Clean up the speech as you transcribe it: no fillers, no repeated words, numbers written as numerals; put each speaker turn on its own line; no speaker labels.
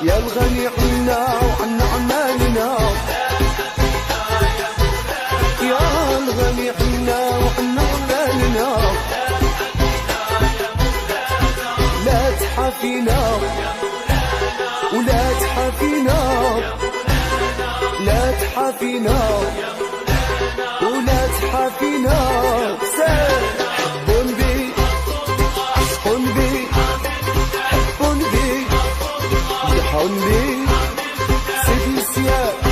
يا الغني عنا وعنا عمالنا، يا الغني عنا وعنا عمالنا، لا تحافينا ولا تحافينا، لا تحافينا ولا تحافينا. حبون بي عشقون بي حبون بي يضحون بي سيد السياد